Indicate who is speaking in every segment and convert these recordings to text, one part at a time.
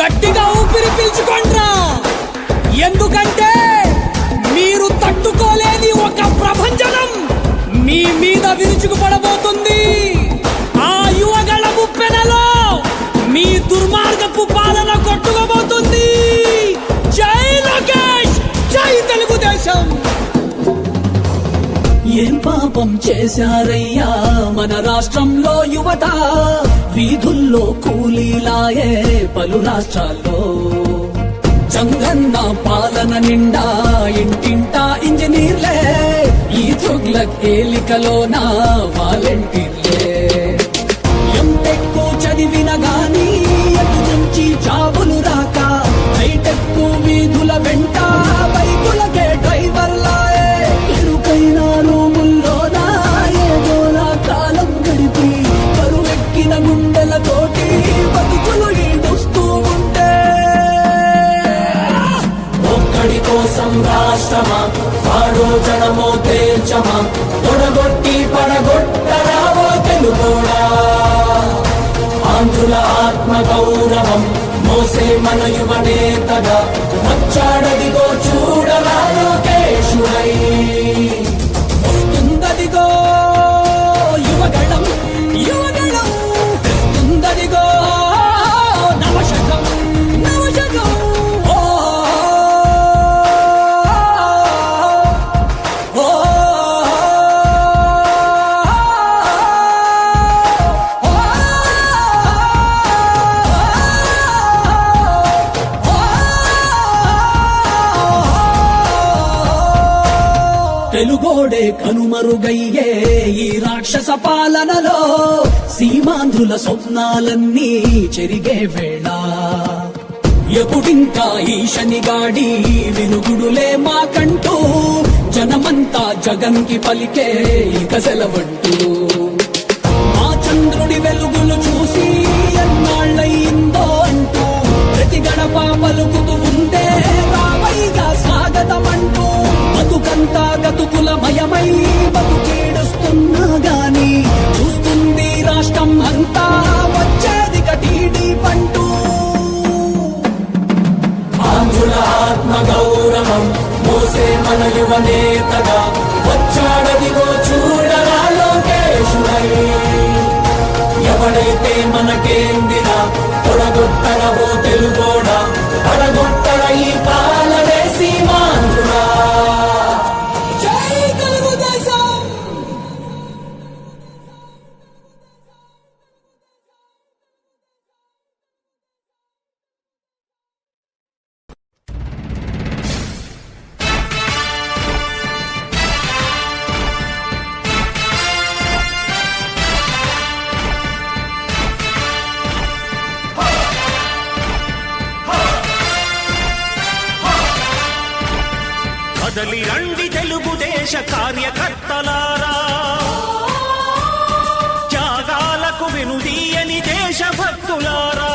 Speaker 1: గట్టిగా ఊపిరి పీల్చుకోండ్రా, ఎందుకంటే మీరు తట్టుకోలేని ఒక ప్రభంజనం మీ మీద విరుచుకుపడబోతుంది. ఆ యువగళ ముప్పెనలో మీ దుర్మార్గపు పాలన కొట్టుకోబోతుంది. జై లోకేష్, జై తెలుగుదేశం. ఏం పాపం చేశారయ్యా మన రాష్ట్రంలో యువత, వీధుల్లో కూలీలాయే పలు రాష్ట్రాల్లో. జంగన్న పాలన నిండా ఇంటింటా ఇంజనీర్లే, ఈ తుగ్లక్ ఏలికలోన వాలంటీర్లే. ఎంటెక్ చదివిన గాని ఎటు నుంచి జాబులు రాక, హైటెక్ వీధుల వెంట బైకులకే డ్రైవర్లాయే. ఇరుకైన రూముల్లోన ఏదోలా కాలం గడిపి కరువెక్కిన గుండెలతోటి బతుకులు ఈడుస్తూ ఉంటే, ఒక్కడి కోసం రాష్ట్రమా వాడో జనమో తేల్చమా, తొడగొట్టి పడగొట్టరావో తెలుగోడా. ఆంధ్రుల ఆత్మ గౌరవం మోసే మన యువ నేతగా వచ్చాడదిగో చూడరా లోకేశుడై. వస్తుందదిగో యువగళం, యువగళం తెస్తుందదిగో నవశకం, నవశకం. తెలుగోడే కనుమరుగయ్యే ఈ రాక్షస పాలనలో, సీమాంధ్రుల స్వప్నాలన్నీ చెరిగే వేళ. ఎప్పుడింకా ఈ శనిగాడి విరుగుడులే మాకంటూ, జనమంతా జగన్ కి పలికే ఇక సెలవంటూ. మా చంద్రుడి వెలుగులు చూసి ఎన్నాళ్ళయిందో అంటూ, ప్రతి గడప పలుకుతూ ఉండే రావైగా స్వాగతమంటూ. బతుకంతా గతుకుల మయమై బతుకేడుస్తున్నా గాని, చూస్తుంది రాష్ట్రం అంతా వచ్చేది కటీడీ పంటూ. ఆంధ్రుల ఆత్మ గౌరవం మోసే మన యువ నేతగా వచ్చాడదిగో చూడరా లోకేశుడై. ఎవడైతే మనకేందిరా తొడగొట్టరవో తెలుగోడా, పడగొట్టర ఈ పాలనే సీమాంధ్రుడా.
Speaker 2: కదలి రండి తెలుగుదేశ కార్యకర్తలారా, త్యాగాలకు వెనుదీయని దేశభక్తులారా.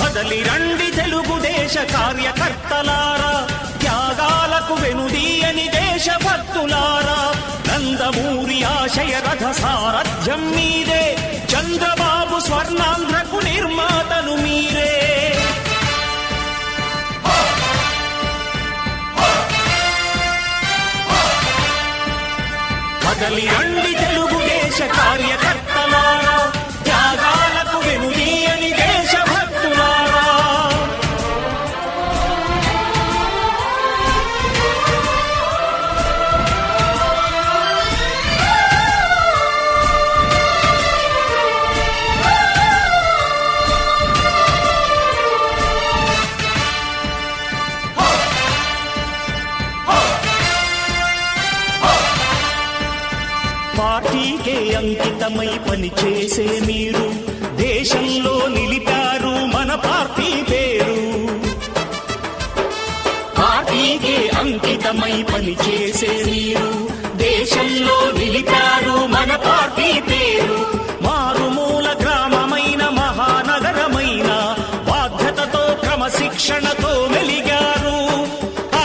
Speaker 2: కదలి రండి తెలుగుదేశ కార్యకర్తలారా, త్యాగాలకు వెనుదీయని దేశభక్తులారా. నందమూరి ఆశయ రథ సారథ్యం మీరే, చంద్రబాబు స్వర్ణాంధ్రకు నిర్మాతలు మీరే. కదలి రండి తెలుగుదేశ కార్యకర్తలారా, త్యాగాలకు వెనుదీయని దేశభక్తులారా. పార్టీకే అంకితమై పనిచేసే మీరు, దేశంలో నిలిపారు మన పార్టీ పేరు. పార్టీకే అంకితమై పనిచేసే మీరు, దేశంలో నిలిపారు మన పార్టీ పేరు. మారుమూల గ్రామమైన మహానగరమైన బాధ్యతతో క్రమశిక్షణతో మెలిగారు.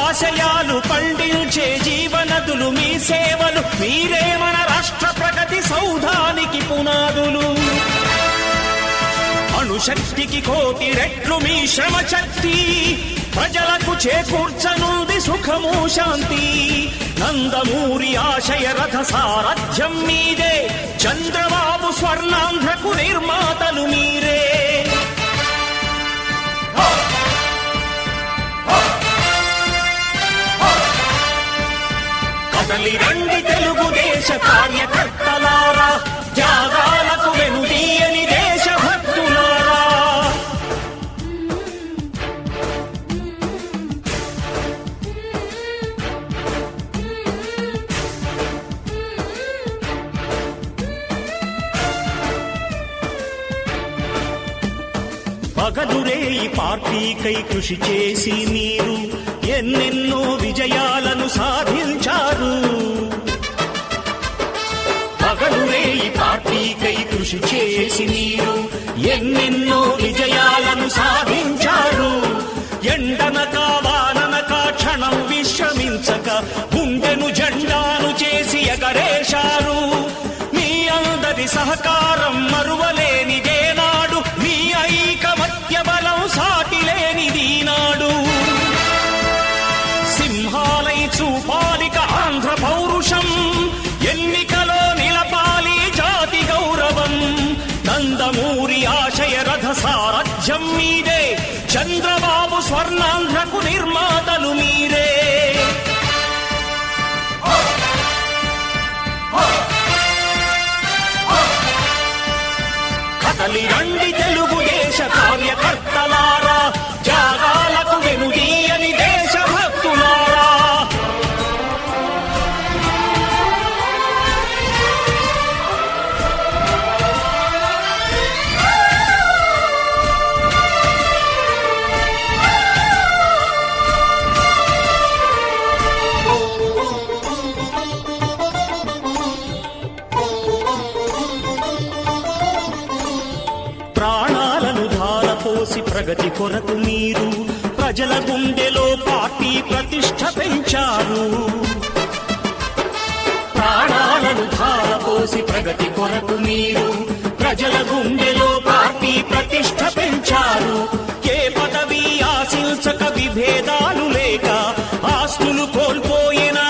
Speaker 2: ఆశయాలు పండించే జీవనదులు మీ సేవలు, మీరే మన రాష్ట్ర ప్రగతి సౌధానికి పునాదులు. శక్తికి కోటి రెట్లు మీ శ్రమ శక్తి ప్రజలకు చేకూర్చనుంది సుఖము శాంతి నందమూరి ఆశయ రథ సారథ్యం మీదే చంద్రబాబు స్వర్ణాంధ్రకు నిర్మాతలు మీరే కదలి రండి తెలుగుదేశ కార్యకర్తలారా త్యాగాలకు వెనుదీయని దేశభక్తులారా పగలురే ఈ పార్టీకై కృషి చేసి మీరు ఎన్నెన్నో విజయాలను సాధించారు పగలురే ఈ పార్టీకై కృషి చేసి మీరు ఎన్నెన్నో విజయాలను సాధించారు ఎండనక వాననక క్షణం విశ్రమించక గుండెను జెండాను చేసి ఎగరేశారు మీ అందరి సహకారం మరువలేనిదే నాడు మీ ఐకమత్య బలం సాటిలేనిది నాడు సింహాలై చూపాలిక ఆంధ్ర పౌరుషం ఎన్నికలో నిలపాలి జాతి గౌరవం నందమూరి ఆశయ రథ సారథ్యం మీదే చంద్రబాబు స్వర్ణాంధ్రకు నిర్మాతలు మీరే కదలి రండి తెలుగుదేశ కార్యకర్తలారా త్యాగాలకు వెనుదీయని దేశభక్తులారా ప్రాణాలను ధారపోసి ప్రగతి కొరకు మీరు ప్రజల గుండెలో పార్టీ ప్రతిష్ఠ పెంచారు ప్రాణాలను ధారపోసి ప్రగతి కొరకు మీరు ప్రజల గుండెలో పార్టీ ప్రతిష్ఠ పెంచారు ఏ పదవి ఆశించక విభేదాలు లేక ఆస్తులు కోల్పోయినా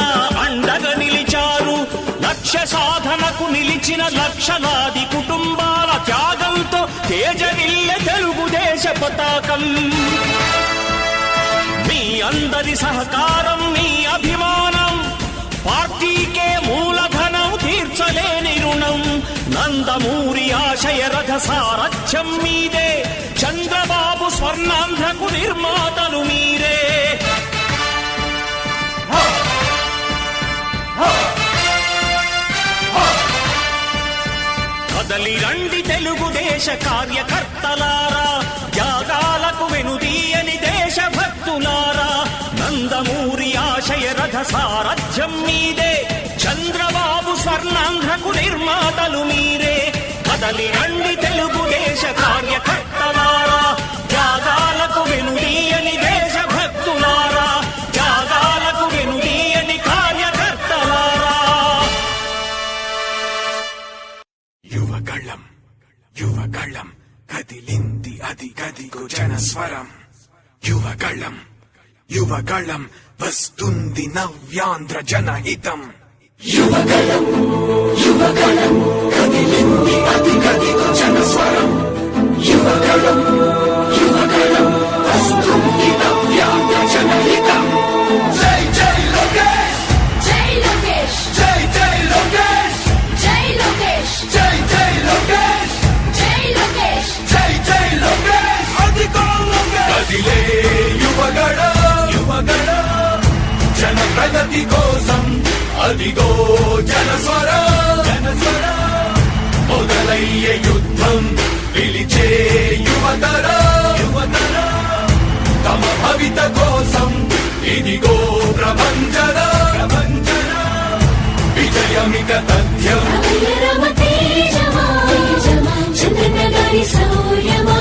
Speaker 2: అండగా నిలిచారు లక్ష్య సాధనకు నిలిచిన లక్షలాది కుటుంబాల త్యాగంతో తేజరిల్లె తెలుగుదేశ పతాకం మీ అందరి సహకారం మీ అభిమానం పార్టీకే మూలధనం తీర్చలేని రుణం నందమూరి ఆశయ రథ సారథ్యం మీదే చంద్రబాబు స్వర్ణాంధ్రకు నిర్మాతలు మీరే కదలి రండి తెలుగుదేశ కార్యకర్తలారా త్యాగాలకు వెనుదీయని దేశభక్తులారా నందమూరి ఆశయ రథ సారథ్యం మీదే చంద్రబాబు స్వర్ణాంధ్రకు నిర్మాతలు మీరే కదలి రండి తెలుగుదేశ కార్యకర్తలారా త్యాగాలకు వెనుదీయని దేశభక్తులారా త్యాగాలకు వెనుదీయని కార్యకర్తలారా
Speaker 3: యువగళం యువగళం కదిలింది అది గదిగో జనస్వరం యువగళం యువగళం వస్తుంది నవ్యాంధ్ర జనహితం యువగళం యువగళం కదిలింది అది గదిగో జనస్వరం యువగళం యువగళం వస్తుంది నవ్యాంధ్ర జనహితం జై జై లోకేష్
Speaker 4: జై లోకేష్
Speaker 3: జై జై లోకేష్
Speaker 4: జై లోకేష్
Speaker 3: జై జై లోకేష్
Speaker 4: జై లోకేష్
Speaker 3: జై జై లోకేష్ అదిగో లోకేష్ కదిలే యువగళ యువగళ జన ప్రగతి కోసం అదిగో జనస్వర జనస్వర మొదలయ్యే యుద్ధం పిలిచే యువతర యువతర తమ భవిత కోసం ఇదిగో ప్రభంజన ప్రభంజన విజయమిక తథ్యం
Speaker 4: రమ తేజమా చంద్రనగరి సౌర్యమా